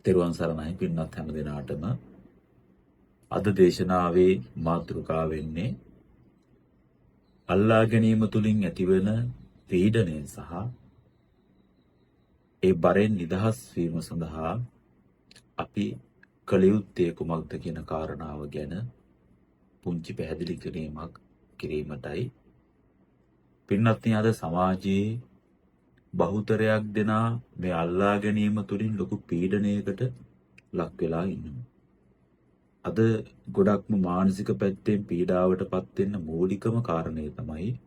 තෙරුවන් සරණයි පින්වත් හැම දිනාටම අද දේශනාවේ මාතෘකාව වෙන්නේ අල්ලා ගැනීම තුලින් ඇතිවන පීඩනය සහ ඒ බරෙන් නිදහස් වීම සඳහා අපි කළ යුත්තේ කුමක්ද කියන කාරණාව ගැන පුංචි පැහැදිලි කිරීමක් කිරීමටයි. පින්වත්නි, අද සමාජයේ බහුතරයක් දෙනා මේ අල්ලා ගැනීම තුලින් ලොකු පීඩනයකට ලක් වෙලා ඉන්නවා. අද ගොඩක්ම මානසික පැත්තෙන් පීඩාවටපත් වෙන්න මූලිකම කාරණේ තමයි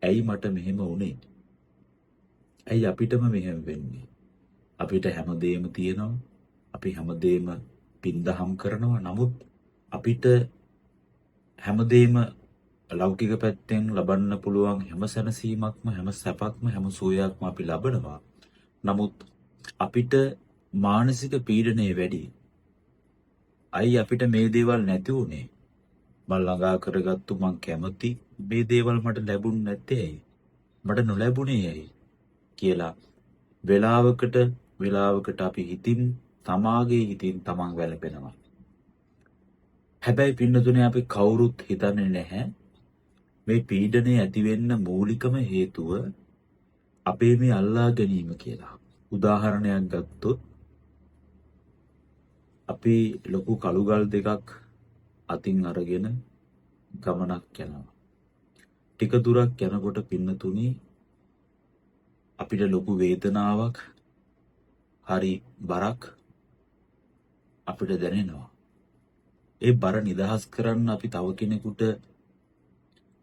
ඇයි මට මෙහෙම වුනේ? ඇයි අපිටම මෙහෙම වෙන්නේ? අපිට හැමදේම තියෙනවා. අපි හැමදේම පින්දහම් කරනවා. නමුත් අපිට හැමදේම ලෞකික පැත්තෙන් ලබන්න පුළුවන් හැම සැනසීමක්ම, හැම සැපක්ම, හැම සුවයක්ම අපි ලබනවා. නමුත් අපිට මානසික පීඩනය වැඩි. අයි අපිට මේ දේවල් නැති වුනේ? මම ළඟා කරගත්තු මං කැමති මේ දේවල් මට ලැබුණ නැත්තේ ඇයි? මට නොලැබුණේ ඇයි? කියලා වෙලාවකට අපි තමාගේ හිතින් තමන් වැළපෙනවා. හැබැයි පින්නතුනේ, අපි කවුරුත් හිතන්නේ නැහැ මේ පීඩනය ඇති වෙන්න මූලිකම හේතුව අපේ මේ අල්ලා ගැනීම කියලා. උදාහරණයක් ගත්තොත් අපි ලොකු කළුගල් දෙකක් අතින් අරගෙන ගමනක් යනවා. ටික දුරක් යනකොට පින්නතුනි අපිට ලොකු වේදනාවක්, හරි බරක් අපිට දැනෙනවා. ඒ බර නිදහස් කරන්න අපි තව කෙනෙකුට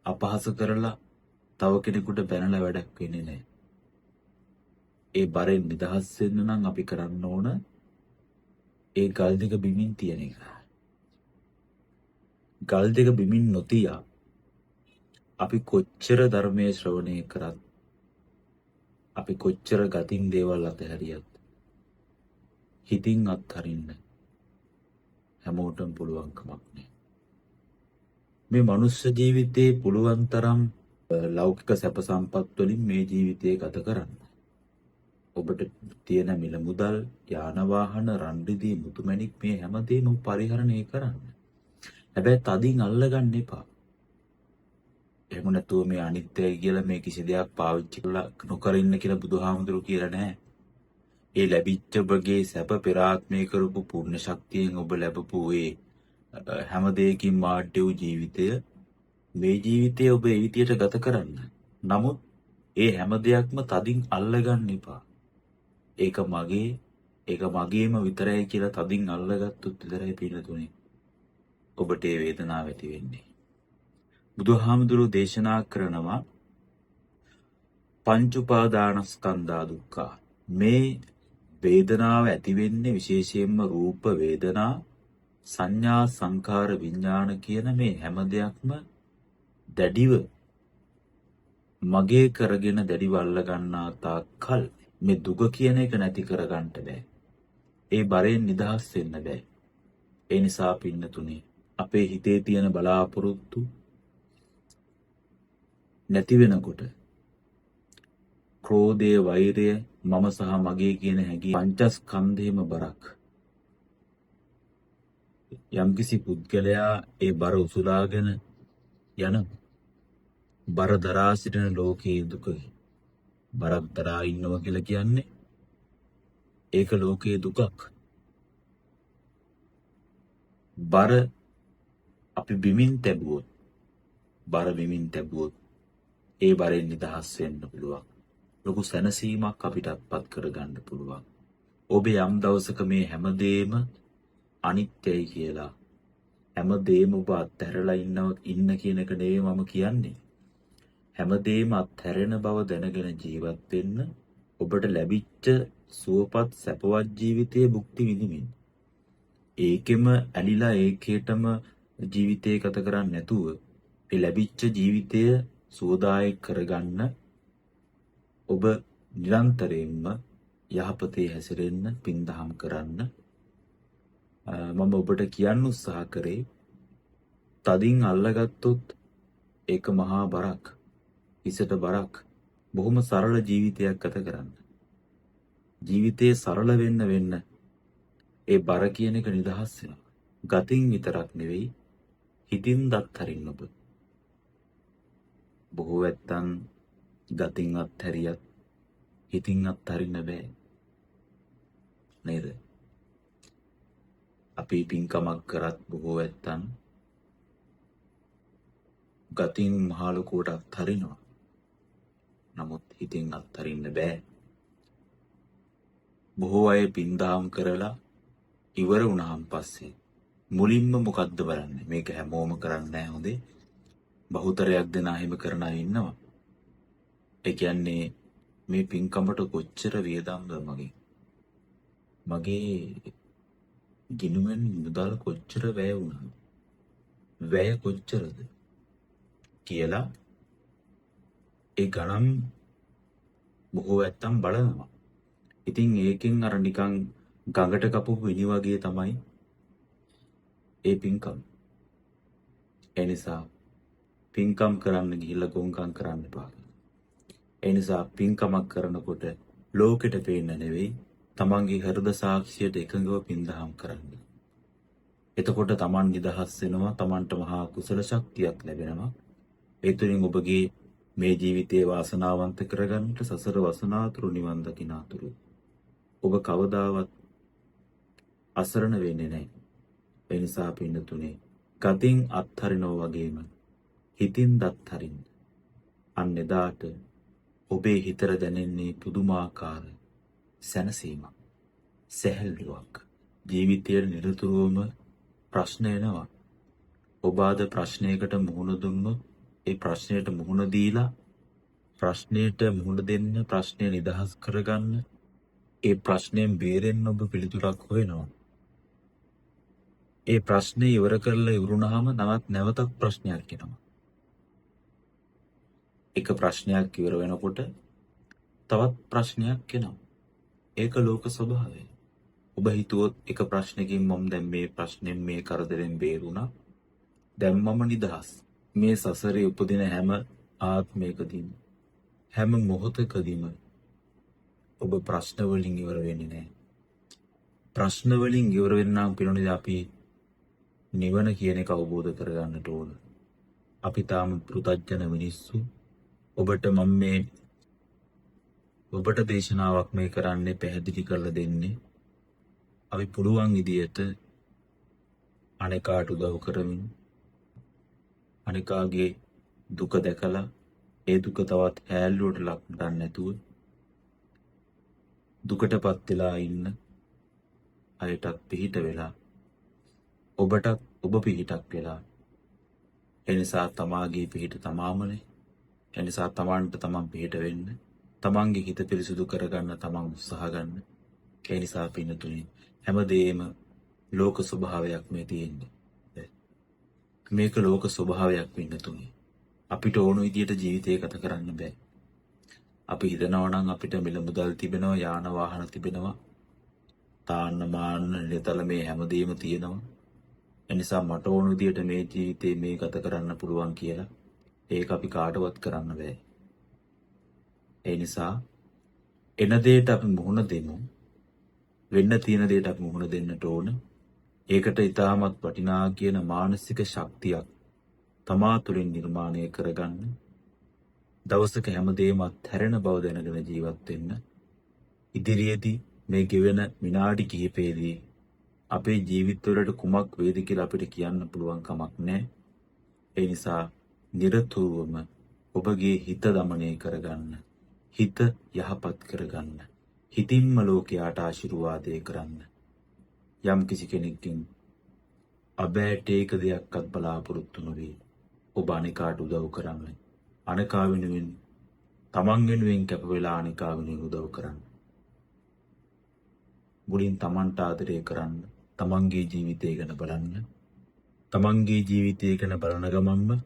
අපහාස කරලා තව කෙනෙකුට බැනලා වැඩක් වෙන්නේ නැහැ. ඒ බරෙන් නිදහස් වෙන්න නම් අපි කරන්න ඕන ඒ ගල් දෙක බිමින් තියන එක. ගල් දෙක බිමින් නොතියා අපි කොච්චර ධර්මයේ ශ්‍රවණය කරත්, අපි කොච්චර ගතින් දේවල් අතහැරියත් හිතින් අත්හරින්න හැමෝටම පුළුවන් කමක් නැහැ. මේ මනුෂ්‍ය ජීවිතේ පුළුවන් තරම් ලෞකික සැප සම්පත් වලින් මේ ජීවිතය ගත කරන්න. ඔබට තියෙන මිල මුදල්, යාන වාහන, රන් රිදී, මුතුමැණික්, මේ හැමදේම පරිහරණය කරන්න. හැබැයි තදින් අල්ලගන්න එපා. එහෙම නැතුව මේ අනිත්‍යයි කියලා මේ කිසි දෙයක් පාවිච්චි කරලා නොකර ඉන්න කියලා බුදුහාමුදුරුවෝ කියලා නැහැ. ඒ ලැබිච්ච ඔබගේ සැප පෙර ආත්මේ කරපු පුණ්‍ය ශක්තියෙන් ඔබ ලැබපු ඒ හැම දෙයකින් මාඩ්‍ය වූ ජීවිතය මේ ජීවිතය ඔබ ඒ විදියට ගත කරන්න. නමුත් ඒ හැම දෙයක්ම තදින් අල්ලගන්න එපා. ඒක මගේම විතරයි කියලා තදින් අල්ලගත්තොත් විතරයි පිළිතුනේ ඔබට ඒ වේදනාව ඇති වෙන්නේ. බුදුහාමුදුරුවෝ දේශනා කරනවා පංච උපාදානස්කන්ධා දුක්ඛ. මේ වේදනාව ඇති වෙන්නේ විශේෂයෙන්ම රූප වේදනා, සංඥා, සංකාර, විඥාන කියන මේ හැම දෙයක්ම දැඩිව මගේ කරගෙන දැඩිව අල්ල ගන්නා තාක්කල් මේ දුක කියන එක නැති කරගන්න බෑ. ඒ බරෙන් නිදහස් වෙන්න බෑ. ඒ නිසා පින්නතුනේ අපේ හිතේ තියෙන බලාපොරොත්තු නැති වෙනකොට ක්‍රෝධය, වෛරය, මම සහ මගේ කියන හැඟීම් පංචස්කන්ධේම බරක්. යම්කිසි පුද්ගලයා ඒ බර උසුලාගෙන යන බර දරා සිටින ලෝකයේ දුකයි. බරක් දරා ඉන්නවා කියලා කියන්නේ ඒක ලෝකයේ දුකක්. බර අපි බිමින් තැබුවොත් ඒ බරෙන් නිදහස් වෙන්න පුළුවන්. ලොකු සැනසීමක් අපිට අත්පත් කරගන්න පුළුවන්. ඔබ යම් දවසක මේ හැමදේම අනිත්‍යයි කියලා, හැමදේම ඔබ අත්හැරලා ඉන්න කියන එක නෙවෙයි මම කියන්නේ. හැමදේම අත්හැරෙන බව දැනගෙන ජීවත් වෙන්න, ඔබට ලැබිච්ච සුවපත් සැපවත් ජීවිතයේ භුක්ති විඳින්න. ඒකෙම ඇලිලා ඒකේටම ජීවිතේ ගත කරන්නේ නැතුව ඒ ලැබිච්ච ජීවිතය සුවදායක කරගන්න ඔබ නිරන්තරයෙන්ම යහපතේ හැසිරෙන්න, පින්දහම් කරන්න මම ඔබට කියන්න උත්සාහ කරේ. තදින් අල්ලගත්තොත් ඒක මහා බරක්, හිසට බරක්. බොහොම සරල ජීවිතයක් ගත කරන්න. ජීවිතේ සරල වෙන්න ඒ බර කියන එක නිදහස් වෙනවා. ගතින් විතරක් නෙවෙයි හිතින් දත් හරින්න ඔබ. බොහෝ ඇත්තන් ගතින් අත්හැරියත් හිතින් අත්හරින්න බෑ නේද? අපි පින්කමක් කරත් බොහෝ ඇත්තන් ගතින් මහ ලොකුවට අත්හරිනවා. නමුත් හිතින් අත්හරින්න බෑ. බොහෝ අය පින්දාම් කරලා ඉවර වුණාන් පස්සේ මුලින්ම මොකද්ද බලන්නේ? මේක හැමෝම කරන්නේ නැහැ හොඳේ. බහුතරයක් දෙනා එහෙම කරන අය ඉන්නවා. ඒ කියන්නේ මේ පින්කමට කොච්චර වියදම්ද මගේ ගිනුමෙන් මුදල් කොච්චර වැය වුණාද? වැය කොච්චරද කියලා ඒ ගණන් බොහෝ ඇත්තම් බලනවා. ඉතින් ඒකෙන් අර නිකන් ගඟට කපපු විනි වගේ තමයි ඒ පින්කම්. ඒ නිසා පින්කම් කරන්න ගිහිල්ලා ගොංකම් කරන්න එපා. ඒ නිසා පින්කමක් කරනකොට ලෝකෙට පේන්න නෙවෙයි තමන්ගේ හෘද සාක්ෂියට එකඟව පින්දහම් කරන්න. එතකොට තමන් නිදහස් වෙනවා, තමන්ට මහා කුසල ශක්තියක් ලැබෙනවා. ඒ තුලින් ඔබගේ මේ ජීවිතයේ වාසනාවන්ත කරගන්නට සසර වසනාතුරු නිවන් දකිනාතුරු ඔබ කවදාවත් අසරණ වෙන්නේ නැහැ. ඒ නිසා පින්නතුනේ ගතින් අත්හරිනවා වගේම හිතින් දත් හරින්න. අන්න එදාට ඔබේ හිතට දැනෙන්නේ පුදුමාකාර සැනසීමක්, සැහැල්ලුවක්. ජීවිතයේ නිරතුරුවම ප්‍රශ්න එනවා. ඔබ අද ප්‍රශ්නයකට මුහුණ දුන්නොත් ඒ ප්‍රශ්නයට මුහුණ දීලා ප්‍රශ්නයට මුහුණ දෙන්න, ප්‍රශ්නය නිදහස් කරගන්න, ඒ ප්‍රශ්නයෙන් බේරෙන්න ඔබ පිළිතුරක් හොයනවා. ඒ ප්‍රශ්නේ ඉවර කරලා ඉවරුනහම නැවතත් ප්‍රශ්නයක් එනවා. එක ප්‍රශ්නයක් ඉවර වෙනකොට තවත් ප්‍රශ්නයක් එනවා. ඒක ලෝක ස්වභාවය. ඔබ හිතුවොත් එක ප්‍රශ්නකින් මම දැන් මේ ප්‍රශ්නෙන් මේ කරදරෙන් බේරුණා. දැන් මම නිදහස්. මේ සසරේ උපදින හැම ආත්මයකදීම හැම මොහොතකදීම ඔබ ප්‍රශ්න වලින් ඉවර වෙන්නේ නැහැ. ප්‍රශ්න වලින් ඉවර වෙන්නාම පිළිනොනේ අපි නිවන කියන එක අවබෝධ කරගන්නට ඕන. අපි තාම පෘථග්ජන මිනිස්සු. ඔබට දේශනාවක් මේ කරන්නේ පැහැදිලි කරලා දෙන්නේ. අපි පුළුවන් විදියට අනේකාට උදව් කරමින් අනේකාගේ දුක දැකලා ඒ දුක තවත් හැල්ලුවට ලක් කරන්නේ නැතුව දුකටපත් වෙලා ඉන්න අයටත් පිහිට වෙලා ඔබටත් ඔබ පිහිටක් වෙලා. එනිසා තමාගේ පිහිට තමාමනේ. එනිසා තමන්ට තමන් පිහිට වෙන්න, තමන්ගේ හිත පිරිසුදු කරගන්න තමන් උත්සාහ ගන්න. ඒ නිසා පින්නතුනි හැමදේම ලෝක ස්වභාවයක් මේ තියෙන්නේ. මේක ලෝක ස්වභාවයක් පින්නතුනි. අපිට ඕන විදියට ජීවිතය ගත කරන්න බෑ. අපි හිතනවා නම් අපිට මිල මුදල් තිබෙනවා, යාන වාහන තිබෙනවා, තාන්න මාන නිතල මේ හැමදේම තියෙනවා. එනිසා මට ඕන විදියට මේ ජීවිතේ මේ ගත කරන්න පුළුවන් කියලා ඒක අපි කාටවත් කරන්න බෑ. ඒ නිසා එන දෙයට අපි මුහුණ දෙමු. වෙන්න තියෙන දෙයට අපි මුහුණ දෙන්නට ඕන. ඒකට ඊටමත් වටිනා කියන මානසික ශක්තියක් තමා තුළින් නිර්මාණය කරගන්න. දවසක හැමදේම අත්හැරෙන බව දැනගෙන ජීවත් වෙන්න. ඉදිරියේදී මේ ගෙවෙන විනාඩි කිහිපෙදී අපේ ජීවිතවලට කුමක් වේද කියලා අපිට කියන්න පුළුවන් කමක් නැහැ. ඒ නිසා නිරතුරුවම ඔබගේ හිත দমনය කරගන්න. හිත යහපත් කරගන්න. හිතින්ම ලෝකයට ආශිර්වාදය කරන්න. යම් කිසි කෙනෙක්ගෙන් අබෑටේක දෙයක්වත් බලාපොරොත්තු නොවේ. ඔබ අනිකාට උදව් කරන්න. අනිකා වෙනුවෙන් තමන් වෙනුවෙන් කැප වෙලා අනිකා වෙනුවෙන් උදව් කරන්න. මුලින් තමන්ට ආදරය කරන්න. තමන්ගේ ජීවිතය ගැන බලන්න. තමන්ගේ ජීවිතය ගැන බලන ගමන්ම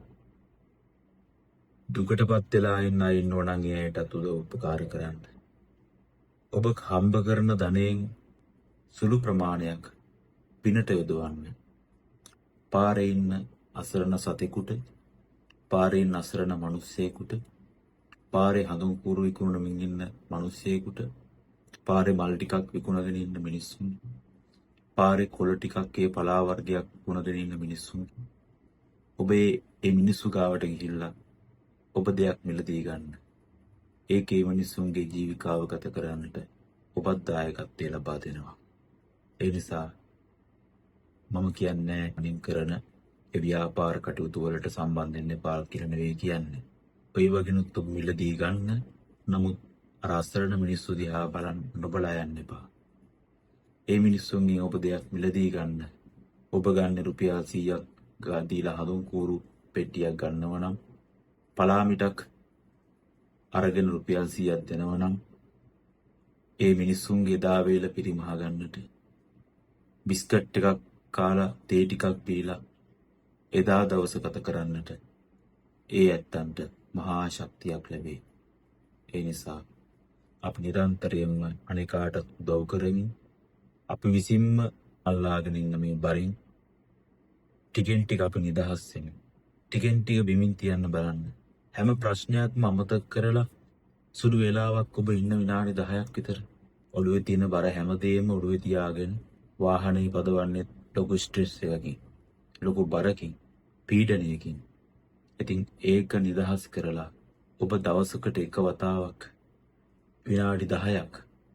දුකටපත් වෙලා ඉන්න අය ඉන්නෝ නම් එයාටත් උදව් උපකාර කරන්න. ඔබ හම්බ කරන ධනයෙන් සුළු ප්‍රමාණයක් පිනට යොදවන්න. පාරේ ඉන්න අසරණ සතෙකුට, පාරේ ඉන්න අසරණ මිනිස්සෙකුට, පාරේ හඳුන් කුරු විකුණමින් ඉන්න මිනිස්සෙකුට, පාරේ මල් ටිකක් විකුණගෙන ඉන්න මිනිස්සුන්, පාරේ කොළ ටිකක් ඒ පලා වර්ගයක් වුණගෙන ඉන්න මිනිස්සුන් ඔබ ඒ මිනිස්සු ගාවට ගිහිල්ලා ඔබ දෙයක් මිලදී ගන්න. ඒකේ මිනිස්සුන්ගේ ජීවිකාව ගත කරන්නට ඔබත් දායකත්වය ලබා දෙනවා. ඒ නිසා මම කියන්නේ අනින් කරන ඒ ව්‍යාපාර කටයුතු වලට සම්බන්ධ වෙන්න එපා කියලා නෙවෙයි කියන්නේ. ඔය වගේනුත් ඔබ මිලදී ගන්න. නමුත් අර අසරණ මිනිස්සු දිහා බලන් නොබලා යන්න එපා. ඒ මිනිස්සුන්ගෙන් ඔබ දෙයක් මිලදී ගන්න. ඔබ ගන්න රුපියල් 100ක් දීලා හඳුන් කූරු පෙට්ටියක් ගන්නව නම් පලාමිටක් අරගෙන රුපියල් 100ක් දෙනව නම් ඒ මිනිස්සුන්ගේ දා වේල පිරිමහ ගන්නට බිස්කට් එකක් කාලා තේ ටිකක් බීලා එදා දවස ගත කරන්නට ඒ ඇත්තන්ට මහා ශක්තියක් ලැබේ. ඒ නිසා අපි නිරන්තරයෙන්ම අනේකාට උදව් කරමින් අපි විසින්ම අල්ලාගෙන ඉන්න මේ බරින් ටිකෙන් ටික අපි නිදහස් වෙමු. ටිකෙන් ටික බිමින් තියන්න බලන්න. හැම ප්‍රශ්නයක්ම අමතක කරලා සුළු වේලාවක් ඔබ ඉන්න විනාඩි 10ක් විතර ඔළුවේ තියෙන බර හැමදේම ඔළුවේ තියාගෙන වාහනේ පදවන්නේ ලොකු ස්ට්‍රෙස් එකකින්, ලොකු බරකින්, පීඩනයකින්. ඉතින් ඒක නිදහස් කරලා ඔබ දවසකට එක වතාවක් විනාඩි 10ක්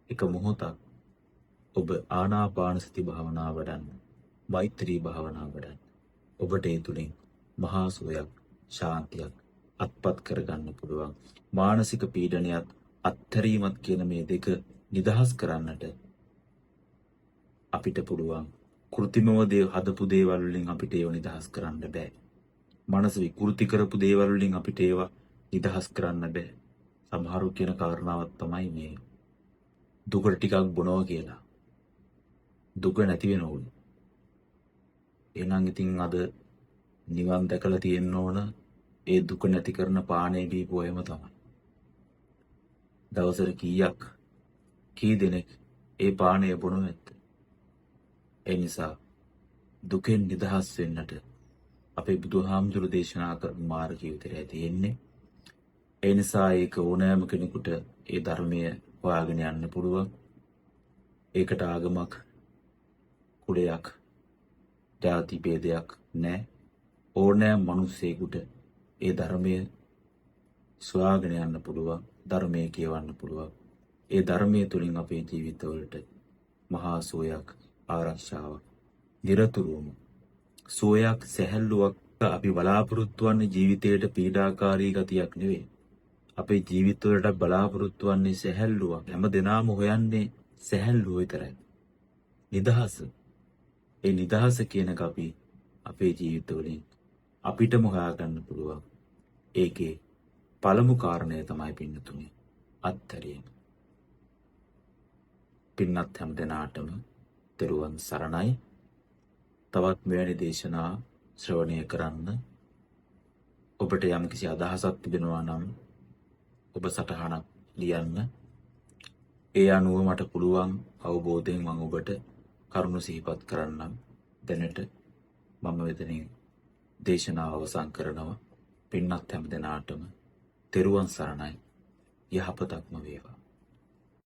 එක මොහොතක් ඔබ ආනාපාන සති භාවනාව වඩන්න, මෛත්‍රී භාවනාව වඩන්න. ඔබට ඒ තුලින් මහා සුවයක්, ශාන්තියක් අත්පත් කරගන්න පුළුවන්. මානසික පීඩනයත් අත්හැරීමත් කියන මේ දෙක නිදහස් කරන්නට අපිට පුළුවන්. කෘත්‍රිමව හදපු දේවල් වලින් අපිට ඒව නිදහස් කරන්න බෑ. මනස විකෘති කරපු දේවල් වලින් අපිට ඒවා නිදහස් කරන්න බෑ. සමහරු කියන කාරණාවක් තමයි මේ දුකට ටිකක් බොනවා කියලා. දුක නැති වෙන ඕන. එහෙනම් ඉතින් අද නිවන් දැකලා තියෙන්න ඕන ඒ දුක නැති කරන පානේ බීපුවේම තමයි. දවසට කී දෙනෙක් ඒ පානය බොනව ඇත්ද? ඒ නිසා දුකෙන් නිදහස් වෙන්නට අපේ බුදුහාමුදුරු දේශනා කරන මාර්ගය විතරයි තියෙන්නේ. ඒ නිසා ඒක ඕනෑම කෙනෙකුට ඒ ධර්මය හොයාගෙන යන්න පුළුවන්. ඒකට ආගමක්, කුලයක්, ජාති ભેදයක් නැහැ. ඕනෑම මිනිසෙකුට ඒ ධර්මය සොයාගෙන යන්න පුළුවන්. ධර්මය කියවන්න පුළුවන්. ඒ ධර්මයේ තුලින් අපේ ජීවිතවලට මහා සෝයක්, ආරක්ෂාවක්, නිරතුරුවම සෝයක්, සැහැල්ලුවක් අපි බලාපොරොත්තු වන්නේ ජීවිතයට පීඩාකාරී ගතියක් නෙවෙයි. අපේ ජීවිතවලට බලාපොරොත්තු වන්නේ සැහැල්ලුවක්. හැම දිනම හොයන්නේ සැහැල්ලුව විතරයි. නිදහස. ඒ නිදහස කියන එක අපි අපේ ජීවිතවලින් අපිටම හොයාගන්න පුළුවන්. ඒකේ පළමු කාරණය තමයි පින්නතුනේ අත්හැරීම. පින්නත් හැම දෙනාටම තෙරුවන් සරණයි. තවත් මෙවැනි දේශනා ශ්‍රවණය කරන්න ඔබට යම්කිසි අදහසක් තිබෙනවා නම් ඔබ සටහනක් ලියන්න. ඒ අනුව මට පුළුවන් අවබෝධයෙන් මම ඔබට කරුණු සිහිපත් කරන්නම්. දැනට මම මෙතනින් දේශනාව අවසන් කරනවා. පින්නත් හැම දෙනාටම තෙරුවන් සරණයි. යහපතක්ම වේවා.